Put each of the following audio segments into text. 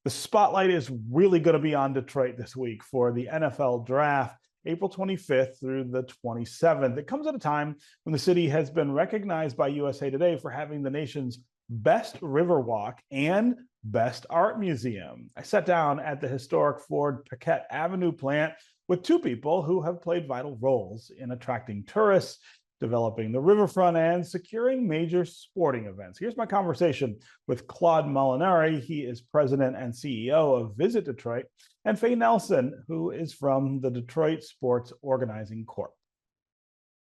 The spotlight is really going to be on Detroit this week for the NFL draft, April 25th through the 27th. It comes at a time when the city has been recognized by USA Today for having the nation's best Riverwalk and best art museum. I sat down at the historic Ford Paquette Avenue plant with two people who have played vital roles in attracting tourists, developing the riverfront, and securing major sporting events. Here's my conversation with Claude Molinari. He is president and CEO of Visit Detroit, and Faye Nelson, who is from the Detroit Sports Organizing Corp.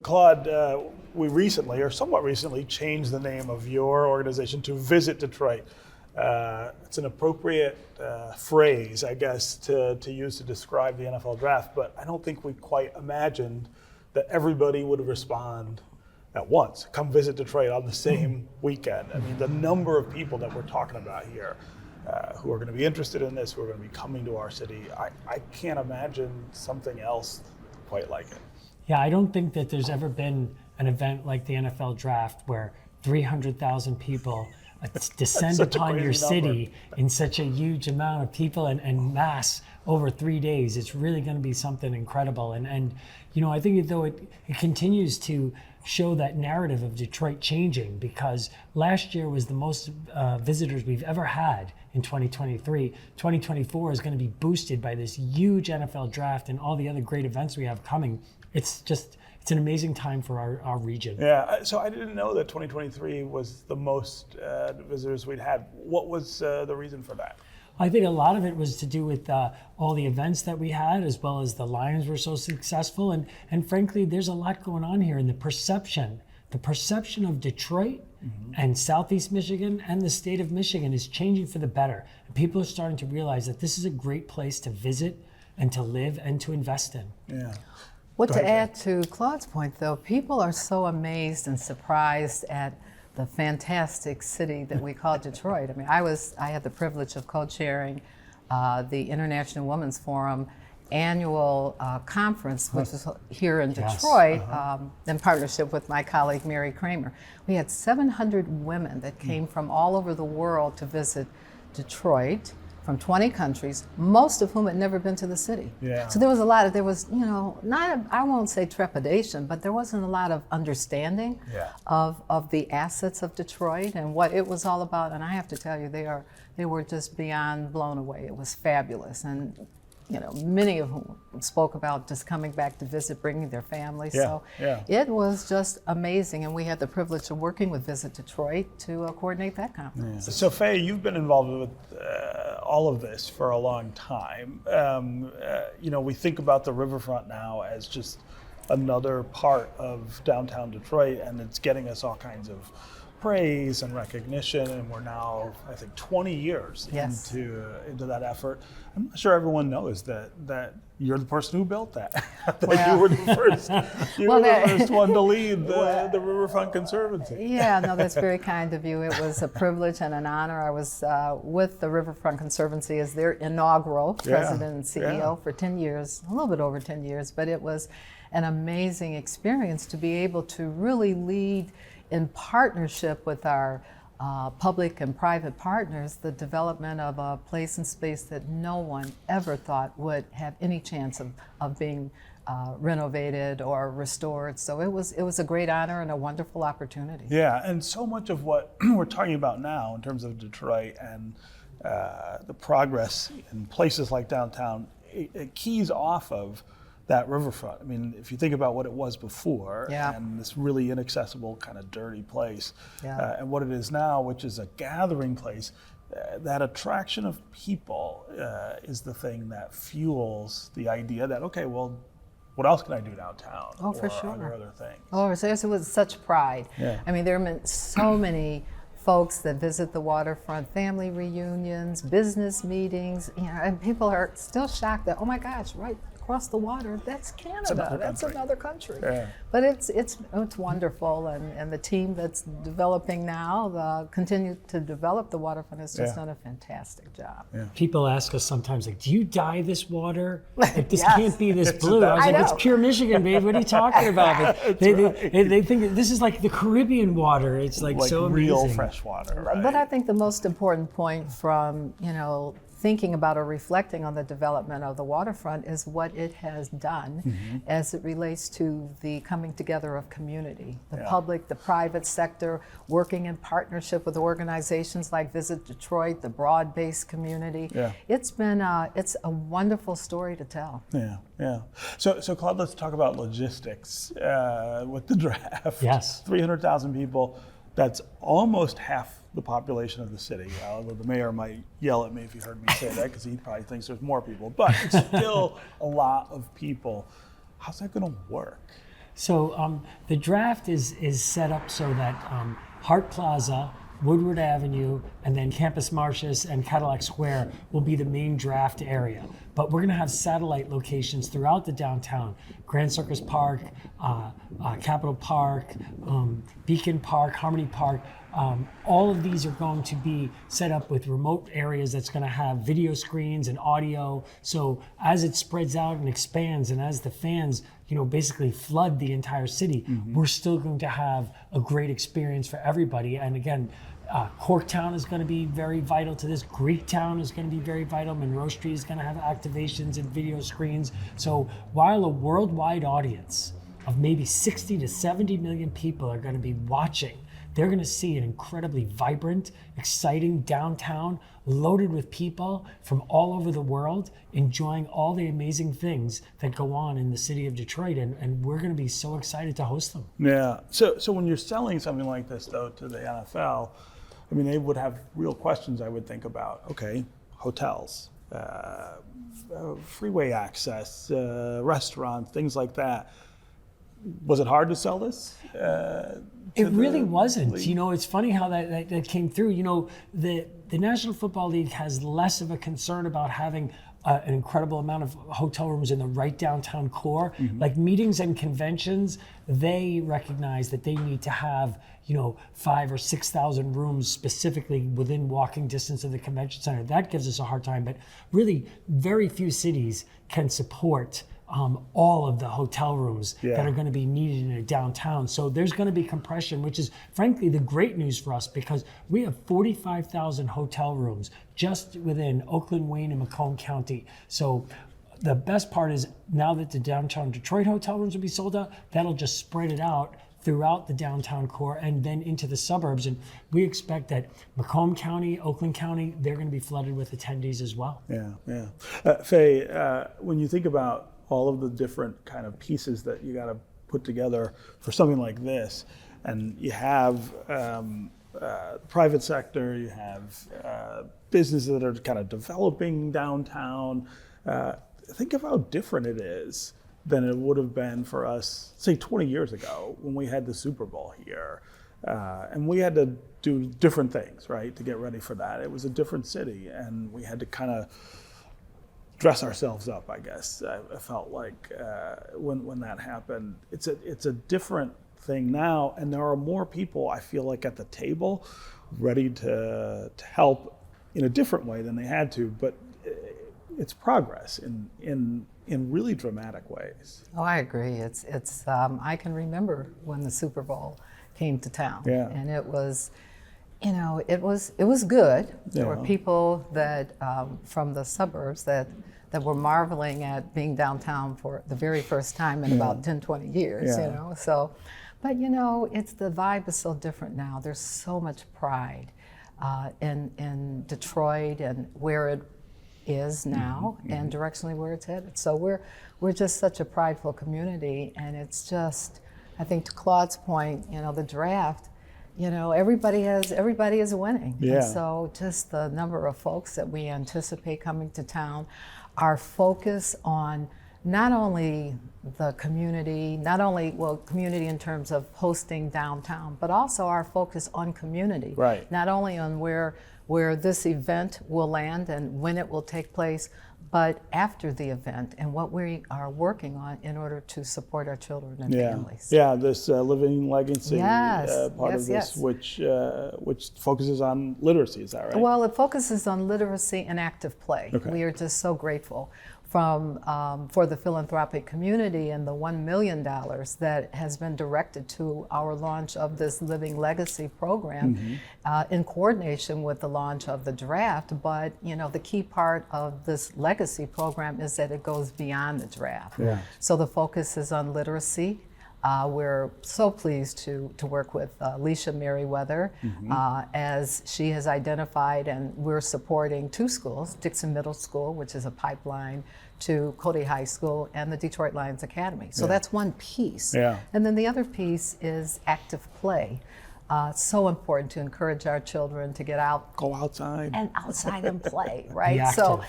Claude, we recently, or somewhat recently, changed the name of your organization to Visit Detroit. It's an appropriate phrase, I guess, to use to describe the NFL draft, but I don't think we quite imagined that everybody would respond at once, come visit Detroit on the same weekend. I mean, the number of people that we're talking about here who are going to be interested in this, who are going to be coming to our city, I can't imagine something else quite like it. Yeah, I don't think that there's ever been an event like the NFL draft where 300,000 people descend upon your city in such a huge amount of people and mass over 3 days. It's really going to be something incredible. And you know, I think though it continues to show that narrative of Detroit changing, because last year was the most visitors we've ever had in 2023. 2024 is going to be boosted by this huge NFL draft and all the other great events we have coming. It's an amazing time for our region. Yeah, so I didn't know that 2023 was the most visitors we'd had. What was the reason for that? I think a lot of it was to do with all the events that we had, as well as the Lions were so successful. And frankly, there's a lot going on here. And the perception of Detroit and Southeast Michigan and the state of Michigan is changing for the better. And people are starting to realize that this is a great place to visit and to live and to invest in. Yeah. Well, to add to Claude's point, though, people are so amazed and surprised at the fantastic city that we call Detroit. I mean, I had the privilege of co-chairing the International Women's Forum annual conference, which is here in Detroit, in partnership with my colleague Mary Kramer. We had 700 women that came from all over the world to visit Detroit, from 20 countries, most of whom had never been to the city. Yeah. So there was, I won't say trepidation, but there wasn't a lot of understanding of the assets of Detroit and what it was all about. And I have to tell you, they were just beyond blown away. It was fabulous. And many of whom spoke about just coming back to visit, bringing their families. It was just amazing. And we had the privilege of working with Visit Detroit to coordinate that conference. Yeah. So Faye, you've been involved with all of this for a long time. We think about the riverfront now as just another part of downtown Detroit, and it's getting us all kinds of praise and recognition, and we're now, I think, 20 years into that effort. I'm not sure everyone knows that you're the person who built that. You were the first. First one to lead the Riverfront Conservancy. Yeah, no, that's very kind of you. It was a privilege and an honor. I was with the Riverfront Conservancy as their inaugural president and CEO for 10 years, a little bit over 10 years, but it was an amazing experience to be able to really lead in partnership with our public and private partners, the development of a place and space that no one ever thought would have any chance of being renovated or restored. So it was a great honor and a wonderful opportunity. Yeah, and so much of what we're talking about now in terms of Detroit and the progress in places like downtown, it keys off of that riverfront. I mean, if you think about what it was before, and this really inaccessible kind of dirty place, and what it is now, which is a gathering place, that attraction of people is the thing that fuels the idea that, okay, well, what else can I do downtown? Oh, for sure. Are there other things? Oh, it was such pride. Yeah. I mean, there have been so many folks that visit the waterfront, family reunions, business meetings, and people are still shocked that, oh my gosh, right across the water, that's Canada. That's another country. Yeah. But it's wonderful, and the team that's developing now, continue to develop the waterfront, has just done a fantastic job. Yeah. People ask us sometimes, like, do you dye this water? Like, this Yes. can't be this blue. I was like, it's pure Michigan, babe. What are you talking about? But they think this is like the Caribbean water. It's like so amazing. Real fresh water, right? But I think the most important point from, thinking about or reflecting on the development of the waterfront is what it has done as it relates to the coming together of community, the public, the private sector, working in partnership with organizations like Visit Detroit, the broad-based community. Yeah. It's a wonderful story to tell. Yeah. So Claude, let's talk about logistics with the draft. Yes. 300,000 people. That's almost half the population of the city. Although the mayor might yell at me if he heard me say that, because he probably thinks there's more people. But it's still a lot of people. How's that going to work? So the draft is set up so that Hart Plaza, Woodward Avenue, and then Campus Martius and Cadillac Square will be the main draft area. But we're going to have satellite locations throughout the downtown. Grand Circus Park, Capitol Park, Beacon Park, Harmony Park. All of these are going to be set up with remote areas that's going to have video screens and audio. So as it spreads out and expands, and as the fans, basically flood the entire city, we're still going to have a great experience for everybody. And again, Corktown is going to be very vital to this. Greektown is going to be very vital. Monroe Street is going to have activations and video screens. So while a worldwide audience of maybe 60 to 70 million people are going to be watching, they're going to see an incredibly vibrant, exciting downtown loaded with people from all over the world enjoying all the amazing things that go on in the city of Detroit. And we're going to be so excited to host them. Yeah. So when you're selling something like this, though, to the NFL, I mean, they would have real questions, I would think, about, okay, hotels, freeway access, restaurants, things like that. Was it hard to sell this? It really wasn't. League? It's funny how that came through. The National Football League has less of a concern about having an incredible amount of hotel rooms in the right downtown core. Like meetings and conventions, they recognize that they need to have 5,000 or 6,000 rooms specifically within walking distance of the convention center. That gives us a hard time, but really very few cities can support all of the hotel rooms that are going to be needed in a downtown. So there's going to be compression, which is frankly the great news for us, because we have 45,000 hotel rooms just within Oakland, Wayne, and Macomb County. So the best part is now that the downtown Detroit hotel rooms will be sold out, that'll just spread it out throughout the downtown core and then into the suburbs. And we expect that Macomb County, Oakland County, they're going to be flooded with attendees as well. Yeah. Faye, when you think about all of the different kind of pieces that you got to put together for something like this, and you have private sector, you have businesses that are kind of developing downtown. Think of how different it is than it would have been for us, say 20 years ago when we had the Super Bowl here. And we had to do different things, right, to get ready for that. It was a different city, and we had to kind of dress ourselves up, I guess. I felt like when that happened. It's a different thing now, and there are more people, I feel like, at the table ready to help in a different way than they had to, but it's progress in really dramatic ways. Oh, I agree. It's I can remember when the Super Bowl came to town, and it was, it was good. There were people that from the suburbs that were marveling at being downtown for the very first time in about 10, 20 years, So, but it's the vibe is so different now. There's so much pride in Detroit and where it is now and directionally where it's headed. So we're just such a prideful community, and it's just, I think to Claude's point, the draft, everybody is winning. Yeah. And so just the number of folks that we anticipate coming to town, our focus on not only the community, community in terms of hosting downtown, but also our focus on community. Right. Not only on where where this event will land and when it will take place, but after the event and what we are working on in order to support our children and families. Yeah, this Living Legacy part of this, yes. which focuses on literacy, is that right? Well, it focuses on literacy and active play. Okay. We are just so grateful for the philanthropic community and the $1 million that has been directed to our launch of this Living Legacy program in coordination with the launch of the draft. But the key part of this legacy program is that it goes beyond the draft. Yeah. So the focus is on literacy. We're so pleased to work with Alicia Merriweather as she has identified, and we're supporting 2 schools, Dixon Middle School, which is a pipeline to Cody High School, and the Detroit Lions Academy. So that's one piece. Yeah. And then the other piece is active play. It's so important to encourage our children to get out, go outside and play, right? So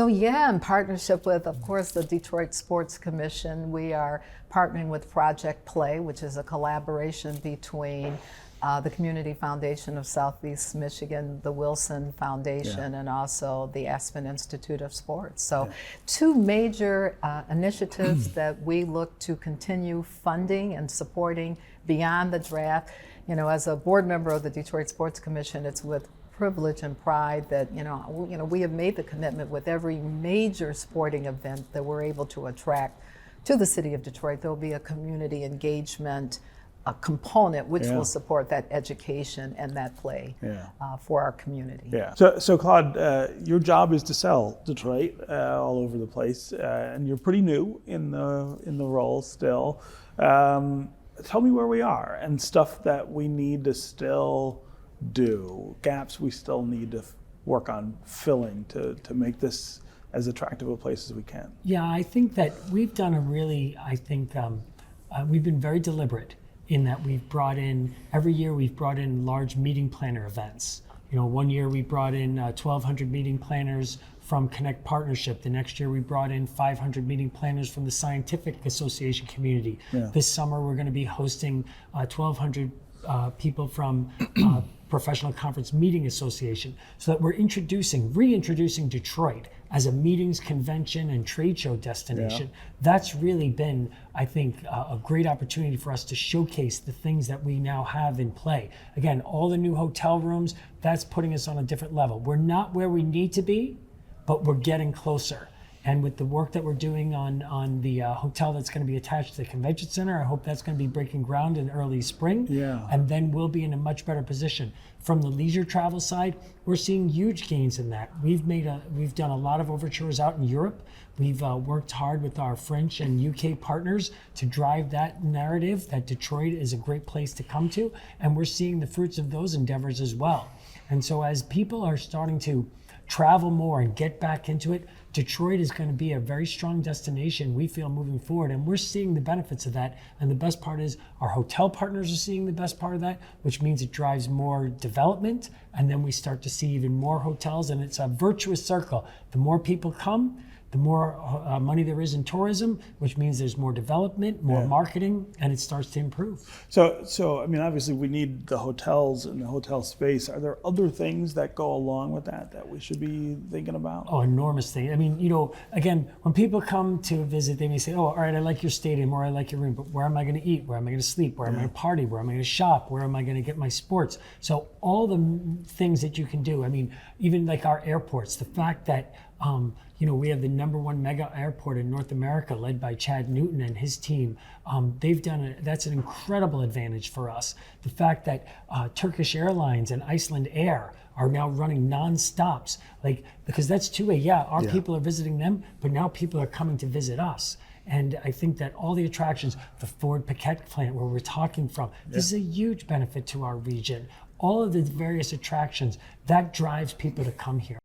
in partnership with, of course, the Detroit Sports Commission, we are partnering with Project Play, which is a collaboration between the Community Foundation of Southeast Michigan, the Wilson Foundation, and also the Aspen Institute of Sports. So 2 major initiatives that we look to continue funding and supporting beyond the draft. As a board member of the Detroit Sports Commission, it's with privilege and pride that we have made the commitment with every major sporting event that we're able to attract to the city of Detroit. There will be a community engagement component which will support that education and that play for our community. Yeah. So Claude, your job is to sell Detroit all over the place, and you're pretty new in the role still. Tell me where we are and stuff that we need to still do, gaps we still need to work on filling to make this as attractive a place as we can. Yeah, I think that we've done we've been very deliberate in that every year we've brought in large meeting planner events. One year we brought in 1,200 meeting planners from Connect Partnership. The next year we brought in 500 meeting planners from the Scientific Association community. This summer we're going to be hosting 1,200 people from Professional Conference Meeting Association, so that we're reintroducing Detroit as a meetings, convention, and trade show destination. That's really been, I think, a great opportunity for us to showcase the things that we now have in play. Again, all the new hotel rooms, that's putting us on a different level. We're not where we need to be, but we're getting closer. And with the work that we're doing on the hotel that's going to be attached to the convention center, I hope that's going to be breaking ground in early spring. And then we'll be in a much better position. From the leisure travel side, we're seeing huge gains in that. We've done a lot of overtures out in Europe. We've worked hard with our French and UK partners to drive that narrative that Detroit is a great place to come to. And we're seeing the fruits of those endeavors as well. And so as people are starting to travel more and get back into it, Detroit is going to be a very strong destination, we feel, moving forward, and we're seeing the benefits of that. And the best part is our hotel partners are seeing the best part of that, which means it drives more development, and then we start to see even more hotels, and it's a virtuous circle. The more people come, the more money there is in tourism, which means there's more development, more marketing, and it starts to improve. So I mean, obviously we need the hotels and the hotel space. Are there other things that go along with that we should be thinking about? Oh, enormous thing. I mean, again, when people come to visit, they may say, oh, all right, I like your stadium or I like your room, but where am I going to eat? Where am I going to sleep? Where am I going to party? Where am I going to shop? Where am I going to get my sports? So all the things that you can do. I mean, even like our airports, the fact that we have the #1 mega airport in North America, led by Chad Newton and his team. That's an incredible advantage for us. The fact that Turkish Airlines and Iceland Air are now running non-stops, because that's two-way. Our people are visiting them, but now people are coming to visit us. And I think that all the attractions, the Ford Paquette plant where we're talking from, this is a huge benefit to our region. All of the various attractions, that drives people to come here.